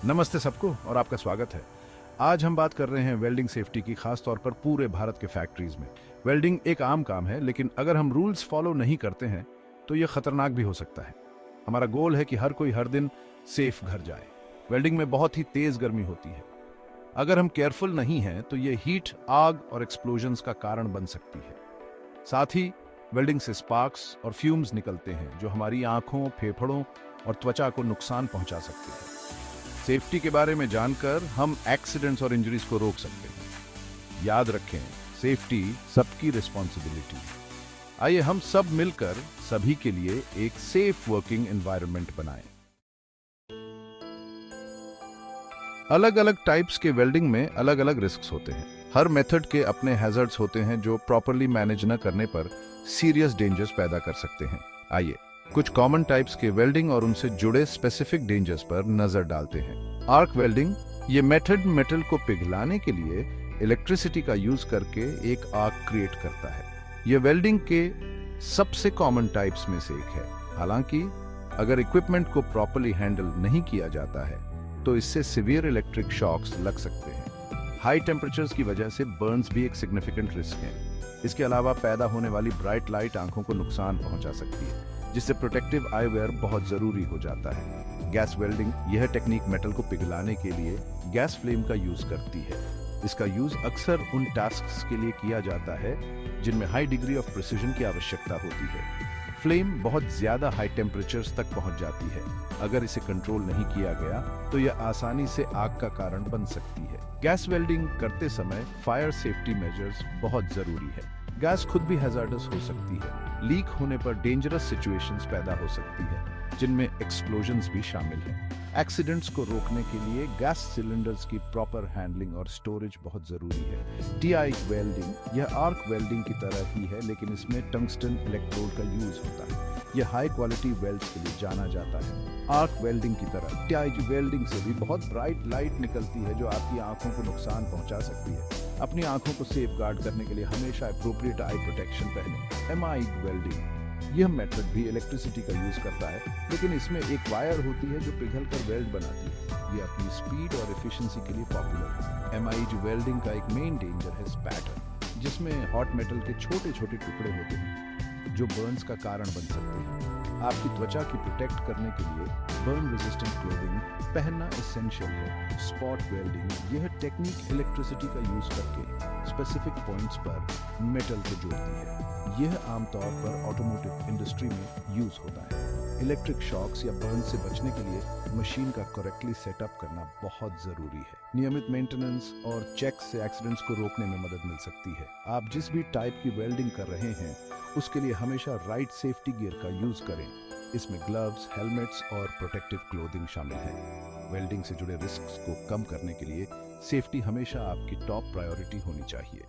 नमस्ते सबको और आपका स्वागत है। आज हम बात कर रहे हैं वेल्डिंग सेफ्टी की, खास तौर पर पूरे भारत के फैक्ट्रीज में। वेल्डिंग एक आम काम है, लेकिन अगर हम रूल्स फॉलो नहीं करते हैं तो यह खतरनाक भी हो सकता है। हमारा गोल है कि हर कोई हर दिन सेफ घर जाए। वेल्डिंग में बहुत ही तेज गर्मी होती है। अगर हम केयरफुल नहीं हैं तो यह हीट, आग और एक्सप्लोजन्स का कारण बन सकती है। साथ ही वेल्डिंग से स्पार्क्स और फ्यूम्स निकलते हैं जो हमारी आंखों, फेफड़ों और त्वचा को नुकसान पहुंचा सकते हैं। सेफ्टी के बारे में जानकर हम एक्सीडेंट्स और इंजरीज को रोक सकते हैं। याद रखें, सेफ्टी सबकी रिस्पॉन्सिबिलिटी है। आइए हम सब मिलकर सभी के लिए एक सेफ वर्किंग एनवायरनमेंट बनाएं। अलग अलग टाइप्स के वेल्डिंग में अलग अलग रिस्क्स होते हैं। हर मेथड के अपने हैजर्ड्स होते हैं जो प्रॉपरली मैनेज न करने पर सीरियस डेंजर्स पैदा कर सकते हैं। आइए कुछ कॉमन टाइप्स के वेल्डिंग और उनसे जुड़े स्पेसिफिक डेंजर्स पर नजर डालते हैं। आर्क वेल्डिंग, ये मेथड मेटल को पिघलाने के लिए इलेक्ट्रिसिटी का यूज करके एक आर्क क्रिएट करता है। यह वेल्डिंग के सबसे कॉमन टाइप्स में से एक है। हालांकि अगर इक्विपमेंट को प्रॉपरली हैंडल नहीं किया जाता है तो इससे सिवियर इलेक्ट्रिक शॉक्स लग सकते हैं। हाई टेम्परेचर्स की वजह से बर्न्स भी एक सिग्निफिकेंट रिस्क है। इसके अलावा पैदा होने वाली ब्राइट लाइट आंखों को नुकसान पहुंचा सकती है, जिससे प्रोटेक्टिव आईवेयर बहुत जरूरी हो जाता है। गैस वेल्डिंग, यह टेक्निक मेटल को पिघलाने के लिए गैस फ्लेम का यूज करती है। इसका यूज अक्सर उन टास्क्स के लिए किया जाता है जिनमें हाई डिग्री ऑफ प्रिसीजन की आवश्यकता होती है। फ्लेम बहुत ज्यादा हाई टेम्परेचर्स तक पहुंच जाती है। अगर इसे कंट्रोल नहीं किया गया तो यह आसानी से आग का कारण बन सकती है। गैस वेल्डिंग करते समय फायर सेफ्टी मेजर्स बहुत जरूरी है। गैस खुद भी हैजार्डस हो सकती है। लीक होने पर डेंजरस सिचुएशंस पैदा हो सकती है, जिनमें एक्सप्लोजन्स भी शामिल हैं। एक्सीडेंट्स को रोकने के लिए गैस सिलेंडर्स की प्रॉपर हैंडलिंग और स्टोरेज बहुत जरूरी है। टीआई वेल्डिंग, यह आर्क वेल्डिंग की तरह ही है, लेकिन इसमें टंगस्टन इलेक्ट्रोड का यूज होता है। यह हाई क्वालिटी वेल्ड्स के लिए जाना जाता है। आर्क वेल्डिंग की तरह टीआई वेल्डिंग से भी बहुत ब्राइट लाइट निकलती है जो आपकी आंखों को नुकसान पहुंचा सकती है। अपनी आंखों को सेफ गार्ड करने के लिए हमेशा एप्रोप्रिएट आई प्रोटेक्शन पहने। एमआई वेल्डिंग, यह मेथड भी इलेक्ट्रिसिटी का यूज करता है, लेकिन इसमें एक वायर होती है जो पिघलकर वेल्ड बनाती है। यह अपनी स्पीड और एफिशिएंसी के लिए पॉपुलर है। एमआई वेल्डिंग का एक मेन डेंजर है स्पैटर, जिसमें हॉट मेटल के छोटे छोटे टुकड़े होते हैं जो बर्न्स का कारण बन सकते हैं। आपकी त्वचा की प्रोटेक्ट करने के लिए बर्न रेजिस्टेंट क्लोथिंग पहनना एसेंशियल है। स्पॉट वेल्डिंग, यह टेक्निक इलेक्ट्रिसिटी का यूज करके स्पेसिफिक पॉइंट्स पर मेटल को जोड़ती है। यह आमतौर पर ऑटोमोटिव इंडस्ट्री में यूज होता है। इलेक्ट्रिक शॉक्स या बर्न से बचने के लिए मशीन का करेक्टली सेटअप करना बहुत जरूरी है। नियमित मेंटेनेंस और चेक से एक्सीडेंट्स को रोकने में मदद मिल सकती है। आप जिस भी टाइप की वेल्डिंग कर रहे हैं उसके लिए हमेशा राइट सेफ्टी गियर का यूज करें। इसमें ग्लव्स, हेलमेट्स और प्रोटेक्टिव क्लोथिंग शामिल है। वेल्डिंग से जुड़े रिस्क्स को कम करने के लिए सेफ्टी हमेशा आपकी टॉप प्रायोरिटी होनी चाहिए।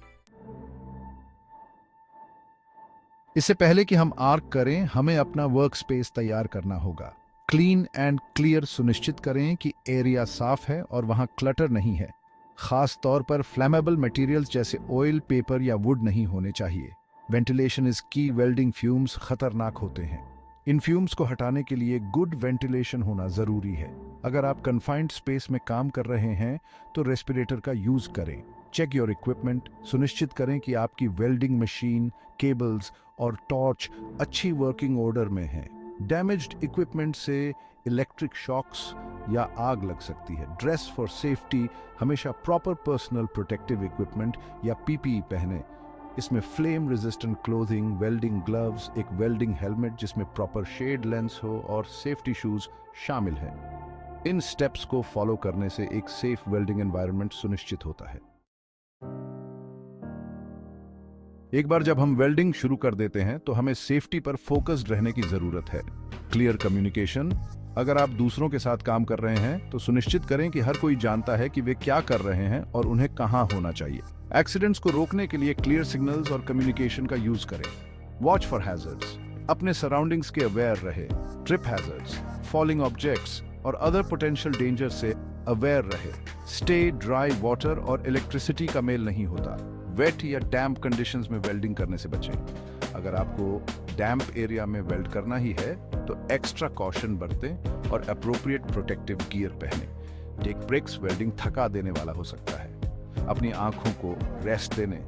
इससे पहले कि हम आर्क करें, हमें अपना वर्क स्पेस तैयार करना होगा। क्लीन एंड क्लियर सुनिश्चित करें कि एरिया साफ है और वहां क्लटर नहीं है। खास तौर पर फ्लेमेबल मटेरियल्स जैसे ऑयल, पेपर या वुड नहीं होने चाहिए। वेंटिलेशन इज की। वेल्डिंग फ्यूम्स खतरनाक होते हैं। इन फ्यूम्स को हटाने के लिए गुड वेंटिलेशन होना जरूरी है। अगर आप कन्फाइंड स्पेस में काम कर रहे हैं तो रेस्पिरेटर का यूज करें। चेक योर इक्विपमेंट, सुनिश्चित करें कि आपकी वेल्डिंग मशीन, केबल्स और टॉर्च अच्छी वर्किंग ऑर्डर में हैं। डैमेज्ड इक्विपमेंट से इलेक्ट्रिक शॉक्स या आग लग सकती है। ड्रेस फॉर सेफ्टी, हमेशा प्रॉपर पर्सनल प्रोटेक्टिव इक्विपमेंट या पीपीई पहने। इसमें flame resistant clothing, welding gloves, एक वेल्डिंग हेलमेट जिसमें प्रॉपर शेड लेंस हो और सेफ्टी शूज शामिल हैं। इन स्टेप्स को फॉलो करने से एक सेफ वेल्डिंग एनवायरनमेंट सुनिश्चित होता है। एक बार जब हम वेल्डिंग शुरू कर देते हैं तो हमें सेफ्टी पर फोकस्ड रहने की जरूरत है। क्लियर कम्युनिकेशन, अगर आप दूसरों के साथ काम कर रहे हैं तो सुनिश्चित करें कि हर कोई जानता है कि वे क्या कर रहे हैं और उन्हें कहां होना चाहिए। एक्सीडेंट्स को रोकने के लिए क्लियर सिग्नल्स और कम्युनिकेशन का यूज करें। वॉच फॉर हैजर्ड्स, अपने सराउंडिंग्स के अवेयर रहे। ट्रिप हैजर्ड्स, फॉलिंग ऑब्जेक्ट्स और अदर पोटेंशियल डेंजर से अवेयर रहे। स्टे ड्राई, वाटर और इलेक्ट्रिसिटी का मेल नहीं होता। वेट या डैम्प कंडीशंस में वेल्डिंग करने से बचें। अगर आपको डैम्प एरिया में वेल्ड करना ही है तो एक्स्ट्रा कॉशन बरतें और अप्रोप्रिएट प्रोटेक्टिव गियर पहनें। Take breaks. वेल्डिंग थका देने वाला हो सकता है। अपनी आंखों को रेस्ट देने,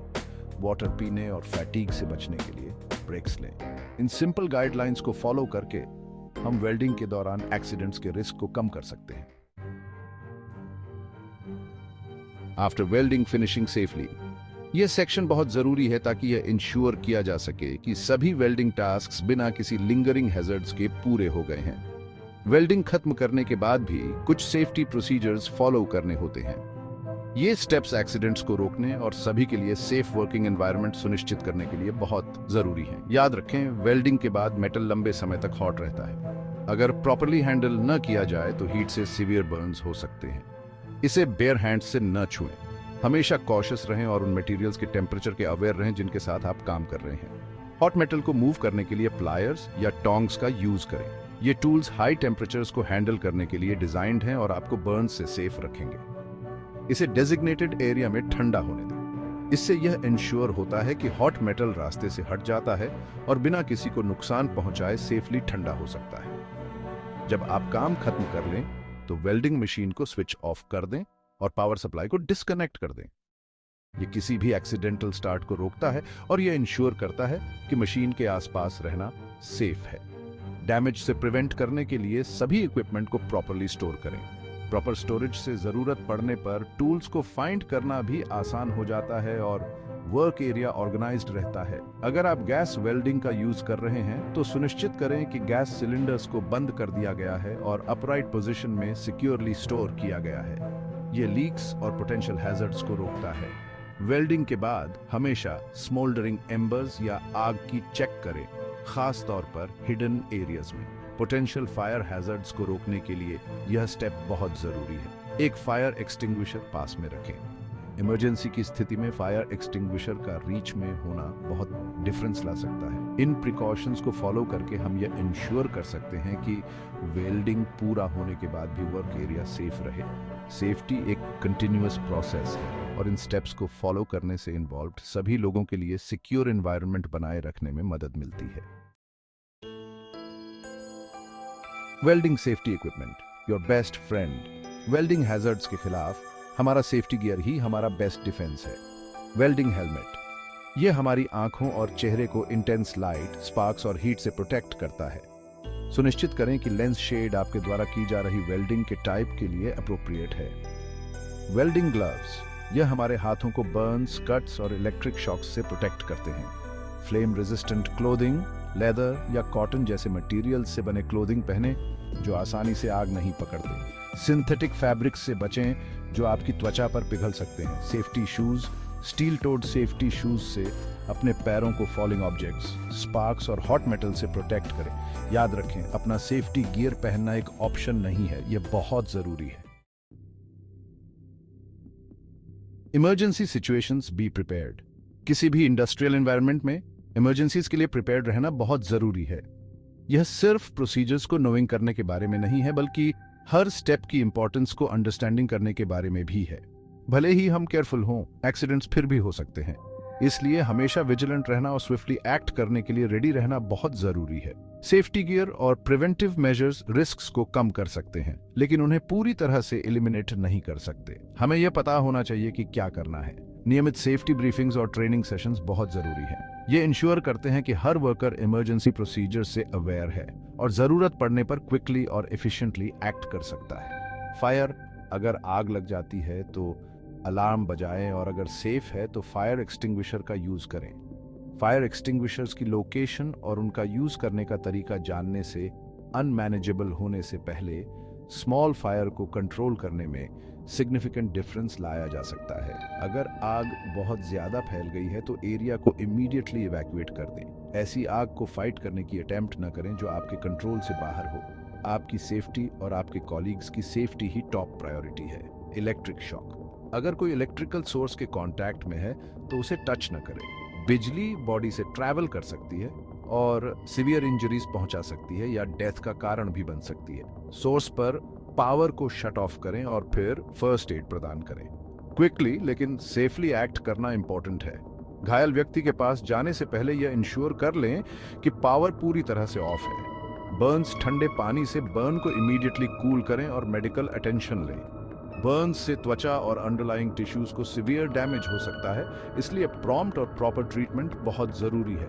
वाटर पीने और फैटीग से बचने के लिए ब्रेक्स लें। इन सिंपल गाइडलाइंस को फॉलो करके हम वेल्डिंग के दौरान एक्सीडेंट्स के रिस्क को कम कर सकते हैं। आफ्टर वेल्डिंग फिनिशिंग सेफली, यह सेक्शन बहुत जरूरी है ताकि यह इंश्योर किया जा सके कि सभी वेल्डिंग टास्क्स बिना किसी लिंगरिंग हैजर्ड्स के पूरे हो गए हैं। वेल्डिंग खत्म करने के बाद भी कुछ सेफ्टी प्रोसीजर्स फॉलो करने होते हैं। ये स्टेप्स एक्सीडेंट्स को रोकने और सभी के लिए सेफ वर्किंग एनवायरनमेंट सुनिश्चित करने के लिए बहुत जरूरी है। याद रखें, वेल्डिंग के बाद मेटल लंबे समय तक हॉट रहता है। अगर प्रॉपर्ली हैंडल न किया जाए तो हीट से सीवियर बर्न्स हो सकते हैं। इसे बेयर हैंड से न छुएं। हमेशा कॉशियस रहें और उन मटेरियल्स के टेम्परेचर के अवेयर रहें जिनके साथ आप काम कर रहे हैं। हॉट मेटल को मूव करने के लिए प्लायर्स या टोंग्स का यूज करें। ये टूल्स हाई टेम्परेचर्स को हैंडल करने के लिए डिजाइंड हैं और आपको बर्न से सेफ रखेंगे। इसे डेजिग्नेटेड एरिया में ठंडा होने दें। इससे यह इंश्योर होता है कि हॉट मेटल रास्ते से हट जाता है और बिना किसी को नुकसान पहुंचाए सेफली ठंडा हो सकता है। जब आप काम खत्म कर लें तो वेल्डिंग मशीन को स्विच ऑफ कर दें और पावर सप्लाई को डिस्कनेक्ट कर दें। यह किसी भी एक्सीडेंटल स्टार्ट को रोकता है और यह इंश्योर करता है कि मशीन के आसपास रहना सेफ है। डैमेज से प्रिवेंट करने के लिए सभी इक्विपमेंट को प्रॉपर्ली स्टोर करें। प्रॉपर स्टोरेज से जरूरत पड़ने पर टूल्स को फाइंड करना भी आसान हो जाता है और वर्क एरिया ऑर्गेनाइज्ड रहता है। अगर आप गैस वेल्डिंग का यूज कर रहे हैं तो सुनिश्चित करें कि गैस सिलेंडर्स को बंद कर दिया गया है और अपराइट पोजीशन में सिक्योरली स्टोर किया गया है। यह लीक्स और पोटेंशियल हैजर्ड्स को रोकता है। वेल्डिंग के बाद हमेशा स्मोल्डरिंग एम्बर्स या आग की चेक करें, खास तौर पर हिडन एरियाज में। पोटेंशियल फायर हैजर्ड्स को रोकने के लिए यह स्टेप बहुत जरूरी है। एक फायर एक्सटिंग्विशर पास में रखें। इमरजेंसी की स्थिति में फायर एक्सटिंग्विशर का रीच में होना बहुत डिफरेंस ला सकता है। इन प्रिकॉशंस को फॉलो करके हम यह इंश्योर कर सकते हैं कि वेल्डिंग पूरा होने के बाद भी वर्क एरिया सेफ रहे। सेफ्टी एक कंटिन्यूअस प्रोसेस है और इन स्टेप्स को फॉलो करने से इन्वॉल्व्ड सभी लोगों के लिए सिक्योर एनवायरनमेंट बनाए रखने में मदद मिलती है। Welding safety equipment, your best friend. Welding hazards के खिलाफ हमारा सेफ्टी गियर ही हमारा बेस्ट डिफेंस है। वेल्डिंग हेलमेट, यह हमारी आंखों और चेहरे को इंटेंस लाइट, स्पार्क्स और हीट से प्रोटेक्ट करता है। सुनिश्चित करें कि लेंस शेड आपके द्वारा की जा रही वेल्डिंग के टाइप के लिए अप्रोप्रिएट है। वेल्डिंग ग्लव्स, यह हमारे हाथों को बर्न्स, कट्स और इलेक्ट्रिक शॉक्स से प्रोटेक्ट करते हैं। फ्लेम रेजिस्टेंट क्लोथिंग, लेदर या कॉटन जैसे मटेरियल्स से बने क्लोथिंग पहने जो आसानी से आग नहीं पकड़ते। सिंथेटिक फैब्रिक्स से बचें जो आपकी त्वचा पर पिघल सकते हैं। Safety shoes, steel toed safety shoes से अपने पैरों को फॉलिंग ऑब्जेक्ट्स, स्पार्क्स और हॉट मेटल से प्रोटेक्ट करें। याद रखें, अपना सेफ्टी गियर पहनना एक ऑप्शन नहीं है, यह बहुत जरूरी है। Emergency situations, be prepared. किसी भी इंडस्ट्रियल एनवायरनमेंट में इमरजेंसीज के लिए प्रिपेयर्ड रहना बहुत जरूरी है। यह सिर्फ प्रोसीजर्स को नोइंग करने के बारे में नहीं है, बल्कि हर स्टेप की इंपॉर्टेंस को अंडरस्टैंडिंग करने के बारे में भी है। भले ही हम केयरफुल हों, एक्सीडेंट्स फिर भी हो सकते हैं। इसलिए हमेशा विजिलेंट रहना और स्विफ्टली एक्ट करने के लिए रेडी रहना बहुत जरूरी है। सेफ्टी गियर और प्रिवेंटिव मेजर्स रिस्क्स को कम कर सकते हैं, लेकिन उन्हें पूरी तरह से एलिमिनेट नहीं कर सकते। हमें यह पता होना चाहिए कि क्या करना है। नियमित सेफ्टी ब्रीफिंग्स और ट्रेनिंग सेशंस बहुत जरूरी हैं। ये इंश्योर करते हैं कि हर वर्कर इमरजेंसी प्रोसीजर से अवेयर है और जरूरत पड़ने पर क्विकली और एफिशिएंटली एक्ट कर सकता है। फायर, अगर आग लग जाती है तो अलार्म बजाएं और अगर सेफ है तो फायर एक्सटिंग्विशर का यूज करें। फायर एक्सटिंग्विशर्स की लोकेशन और उनका यूज करने का तरीका जानने से अनमैनेजेबल होने से पहले स्मॉल फायर को कंट्रोल करने में सिग्निफिकेंट डिफरेंस लाया जा सकता है। अगर आग बहुत ज्यादा फैल गई है तो एरिया को इमीडिएटली इवैक्यूएट कर दें। ऐसी आग को फाइट करने की अटेम्प्ट न करें जो आपके कंट्रोल से बाहर हो। आपकी सेफ्टी और आपके कॉलीग्स की सेफ्टी ही टॉप प्रायोरिटी है। इलेक्ट्रिक शॉक, अगर कोई इलेक्ट्रिकल सोर्स के कांटेक्ट में है तो उसे टच न करें। बिजली बॉडी से ट्रैवल कर सकती है और सीवियर इंजरीज पहुंचा सकती है या डेथ का कारण भी बन सकती है। सोर्स पर पावर को शट ऑफ करें और फिर फर्स्ट एड प्रदान करें। क्विकली लेकिन सेफली एक्ट करना इंपॉर्टेंट है। घायल व्यक्ति के पास जाने से पहले यह इंश्योर कर लें कि पावर पूरी तरह से ऑफ है। बर्न्स, ठंडे पानी से बर्न को इमीडिएटली कूल करें और मेडिकल अटेंशन लें। बर्न से त्वचा और अंडरलाइंग टिश्यूज को सीवियर डैमेज हो सकता है, इसलिए प्रॉम्प्ट और प्रॉपर ट्रीटमेंट बहुत जरूरी है।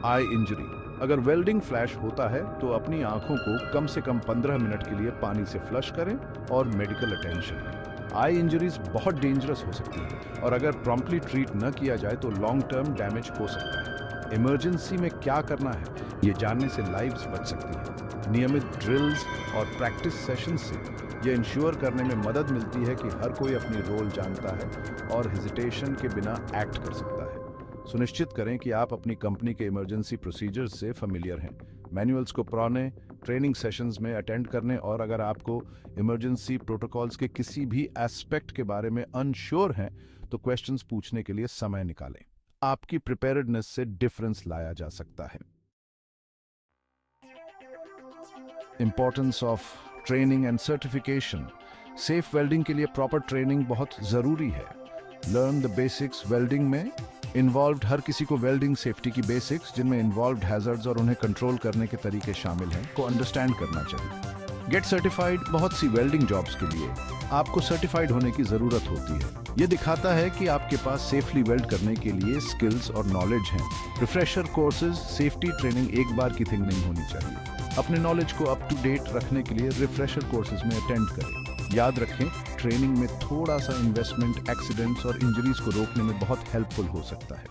आई इंजरी, अगर वेल्डिंग फ्लैश होता है तो अपनी आंखों को कम से कम 15 मिनट के लिए पानी से फ्लश करें और मेडिकल अटेंशन लें। आई इंजरीज बहुत डेंजरस हो सकती है और अगर प्रॉम्प्टली ट्रीट न किया जाए तो लॉन्ग टर्म डैमेज हो सकता है। इमरजेंसी में क्या करना है, ये जानने से लाइव्स बच सकती हैं। नियमित ड्रिल्स और प्रैक्टिस सेशंस से ये इंश्योर करने में मदद मिलती है कि हर कोई अपनी रोल जानता है और हेजिटेशन के बिना एक्ट कर सकता है। सुनिश्चित करें कि आप अपनी कंपनी के इमरजेंसी प्रोसीजर्स से फेमिलियर हैं। मैनुअल्स को पढ़ने, ट्रेनिंग सेशंस में अटेंड करने और अगर आपको इमरजेंसी प्रोटोकॉल्स के किसी भी एस्पेक्ट के बारे में अनश्योर हैं तो क्वेश्चंस पूछने के लिए समय निकालें। आपकी प्रिपेयर्डनेस से डिफरेंस लाया जा सकता है। Importance of training and certification. Safe welding के लिए प्रॉपर ट्रेनिंग बहुत जरूरी है। Learn the basics. वेल्डिंग में इन्वॉल्व्ड हर किसी को वेल्डिंग सेफ्टी की बेसिक्स, जिनमें इन्वॉल्व्ड हैजर्ड्स और उन्हें कंट्रोल करने के तरीके शामिल हैं, को अंडरस्टैंड करना चाहिए। Gate certified. बहुत सी वेल्डिंग जॉब्स के लिए आपको सर्टिफाइड होने की जरूरत होती है। यह दिखाता है कि आपके पास सेफली वेल्ड करने के लिए स्किल्स और नॉलेज हैं। रिफ्रेशर कोर्सेज, सेफ्टी ट्रेनिंग एक बार की थिंग नहीं होनी चाहिए। अपने नॉलेज को अप टू डेट रखने के लिए रिफ्रेशर कोर्सेज में अटेंड करें। याद रखें, ट्रेनिंग में थोड़ा सा इन्वेस्टमेंट एक्सीडेंट्स और इंजरीज को रोकने में बहुत हेल्पफुल हो सकता है।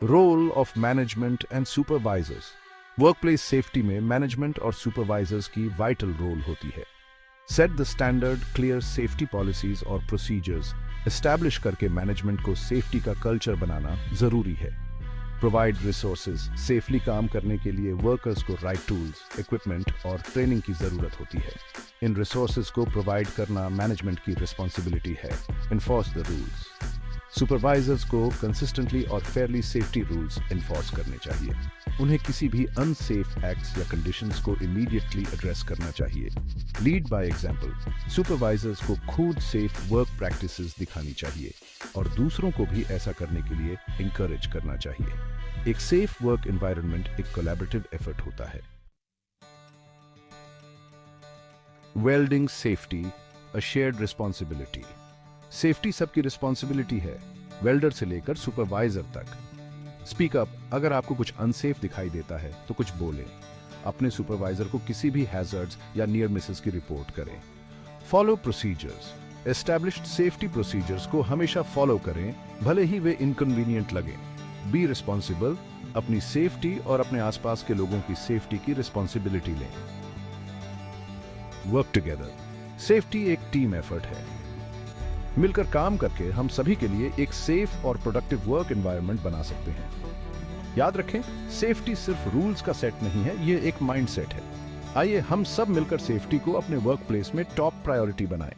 Role of management and supervisors. Workplace safety में मैनेजमेंट और सुपरवाइजर्स की वाइटल रोल होती है। Set the standard, clear safety policies और प्रोसीजर्स एस्टैब्लिश करके मैनेजमेंट को सेफ्टी का कल्चर बनाना जरूरी है। Provide resources. सेफली काम करने के लिए वर्कर्स को राइट टूल्स, इक्विपमेंट और ट्रेनिंग की जरूरत होती है। इन रिसोर्सेज को प्रोवाइड करना मैनेजमेंट की रिस्पॉन्सिबिलिटी है। Enforce the rules. सुपरवाइजर्स को कंसिस्टेंटली और फेयरली सेफ्टी रूल्स इन्फोर्स करने चाहिए। उन्हें किसी भी अनसेफ एक्ट्स या कंडीशंस को इमीडिएटली एड्रेस करना चाहिए। Lead by example. सुपरवाइजर्स को खुद सेफ वर्क प्रैक्टिसेस दिखानी चाहिए और दूसरों को भी ऐसा करने के लिए इंकरेज करना चाहिए। एक सेफ वर्क एनवायरनमेंट एक कोलैबोरेटिव एफर्ट होता है। Welding safety, a shared responsibility. Safety सबकी रिस्पॉन्सिबिलिटी है, वेल्डर से लेकर सुपरवाइजर तक। Speak up. अगर आपको कुछ अनसेफ दिखाई देता है तो कुछ बोलें। अपने सुपरवाइजर को किसी भी हैजर्ड्स या नियर मिसेस की रिपोर्ट करें। Follow procedures. Established safety procedures को हमेशा फॉलो करें, भले ही वे इनकन्वीनियंट लगें। Be responsible. अपनी सेफ्टी और अपने आसपास के लोगों की सेफ्टी की रिस्पॉन्सिबिलिटी लें। Work together. सेफ्टी एक टीम एफर्ट है। मिलकर काम करके हम सभी के लिए एक सेफ और प्रोडक्टिव वर्क एनवायरनमेंट बना सकते हैं। याद रखें, सेफ्टी सिर्फ रूल्स का सेट नहीं है, ये एक माइंडसेट है। आइए हम सब मिलकर सेफ्टी को अपने वर्क प्लेस में टॉप प्रायोरिटी बनाएं।